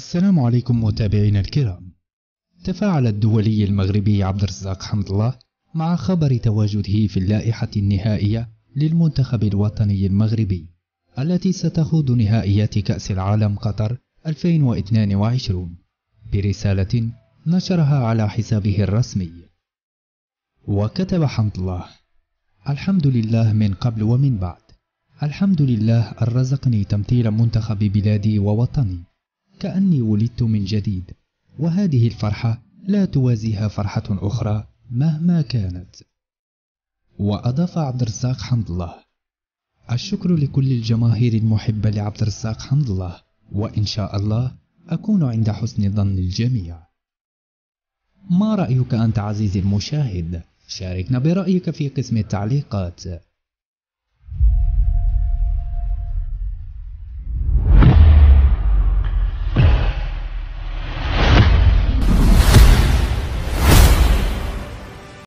السلام عليكم متابعينا الكرام. تفاعل الدولي المغربي عبد الرزاق حمد الله مع خبر تواجده في اللائحة النهائية للمنتخب الوطني المغربي التي ستخوض نهائيات كأس العالم قطر 2022 برسالة نشرها على حسابه الرسمي. وكتب حمد الله: الحمد لله من قبل ومن بعد، الحمد لله أن رزقني تمثيل منتخب بلادي ووطني كأني ولدت من جديد، وهذه الفرحة لا توازيها فرحة أخرى مهما كانت. وأضاف عبد الرزاق حمد الله: الشكر لكل الجماهير المحبة لعبد الرزاق حمد الله، وإن شاء الله أكون عند حسن ظن الجميع. ما رأيك أنت عزيزي المشاهد؟ شاركنا برأيك في قسم التعليقات.